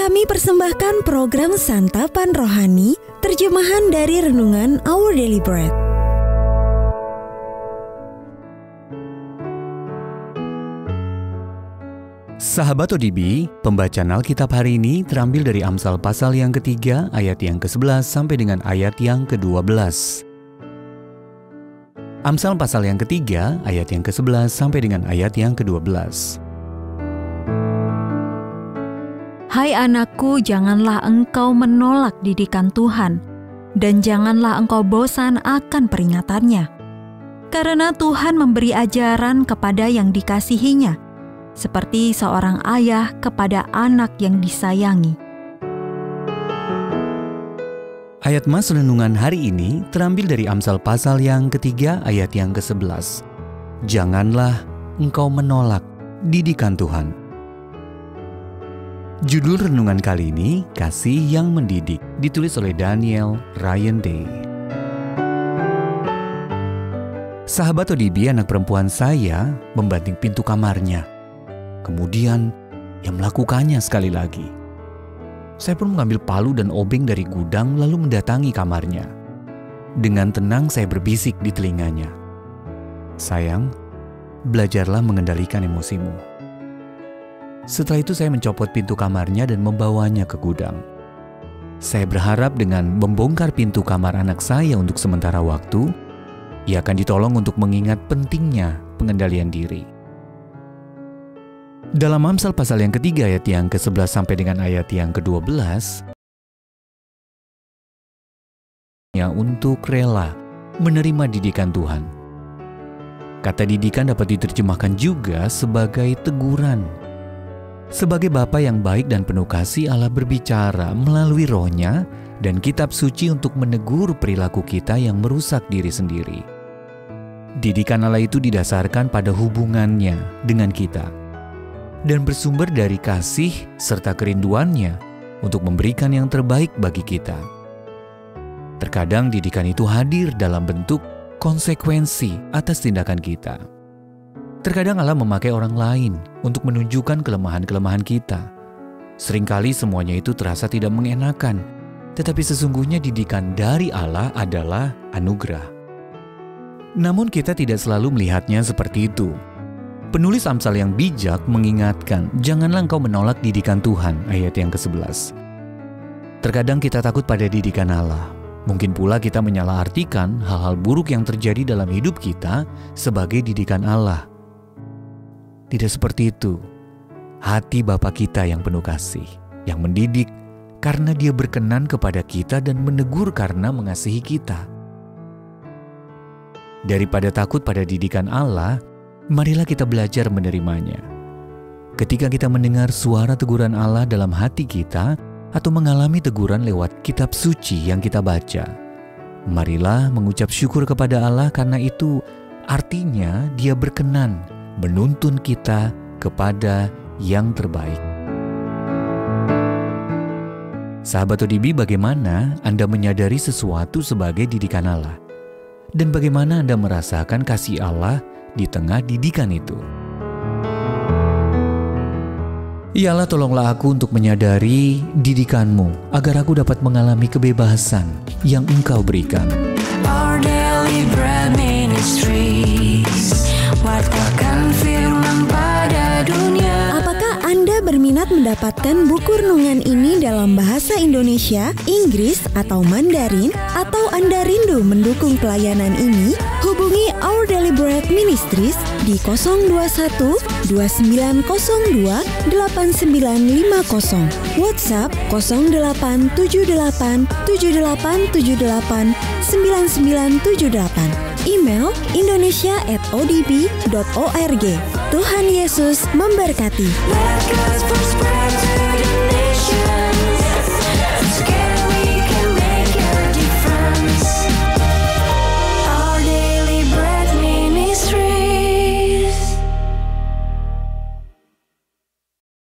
Kami persembahkan program Santapan Rohani, terjemahan dari Renungan Our Daily Bread. Sahabat ODB, pembacaan Alkitab hari ini terambil dari Amsal pasal yang ketiga, ayat yang ke-11 sampai dengan ayat yang ke-12. Amsal pasal yang ketiga, ayat yang ke-11 sampai dengan ayat yang ke-12. Hai anakku, janganlah engkau menolak didikan Tuhan, dan janganlah engkau bosan akan peringatannya. Karena Tuhan memberi ajaran kepada yang dikasihinya, seperti seorang ayah kepada anak yang disayangi. Ayat mas renungan hari ini terambil dari Amsal pasal yang ketiga, ayat yang ke-11. Janganlah engkau menolak didikan Tuhan. Judul renungan kali ini, Kasih yang Mendidik, ditulis oleh Daniel Ryan Day. Sahabat ODB, anak perempuan saya membanting pintu kamarnya. Kemudian, ia melakukannya sekali lagi. Saya pun mengambil palu dan obeng dari gudang lalu mendatangi kamarnya. Dengan tenang saya berbisik di telinganya. Sayang, belajarlah mengendalikan emosimu. Setelah itu saya mencopot pintu kamarnya dan membawanya ke gudang. Saya berharap dengan membongkar pintu kamar anak saya untuk sementara waktu, ia akan ditolong untuk mengingat pentingnya pengendalian diri. Dalam Amsal pasal yang ketiga ayat yang ke-11 sampai dengan ayat yang ke-12, untuk rela menerima didikan Tuhan. Kata didikan dapat diterjemahkan juga sebagai teguran. Sebagai Bapa yang baik dan penuh kasih, Allah berbicara melalui Roh-Nya dan kitab suci untuk menegur perilaku kita yang merusak diri sendiri. Didikan Allah itu didasarkan pada hubungannya dengan kita dan bersumber dari kasih serta kerinduannya untuk memberikan yang terbaik bagi kita. Terkadang didikan itu hadir dalam bentuk konsekuensi atas tindakan kita. Terkadang Allah memakai orang lain untuk menunjukkan kelemahan-kelemahan kita. Seringkali semuanya itu terasa tidak mengenakan, tetapi sesungguhnya didikan dari Allah adalah anugerah. Namun kita tidak selalu melihatnya seperti itu. Penulis Amsal yang bijak mengingatkan, janganlah engkau menolak didikan Tuhan, ayat yang ke-11. Terkadang kita takut pada didikan Allah. Mungkin pula kita menyalahartikan hal-hal buruk yang terjadi dalam hidup kita sebagai didikan Allah. Tidak seperti itu. Hati Bapa kita yang penuh kasih, yang mendidik karena Dia berkenan kepada kita dan menegur karena mengasihi kita. Daripada takut pada didikan Allah, marilah kita belajar menerimanya. Ketika kita mendengar suara teguran Allah dalam hati kita atau mengalami teguran lewat kitab suci yang kita baca, marilah mengucap syukur kepada Allah karena itu artinya Dia berkenan menuntun kita kepada yang terbaik. Sahabat ODB, bagaimana Anda menyadari sesuatu sebagai didikan Allah? Dan bagaimana Anda merasakan kasih Allah di tengah didikan itu? Ya Allah, tolonglah aku untuk menyadari didikan-Mu agar aku dapat mengalami kebebasan yang Engkau berikan. Our Daily Bread Ministries, wartakan firman pada dunia. Apakah Anda berminat mendapatkan buku renungan ini dalam bahasa Indonesia, Inggris, atau Mandarin? Atau Anda rindu mendukung pelayanan ini? Hubungi Our Daily Bread Ministries di 021 2902 8950, WhatsApp 0878 7878 9978, email indonesia@odb.org. Tuhan Yesus memberkati. Let God's prosperity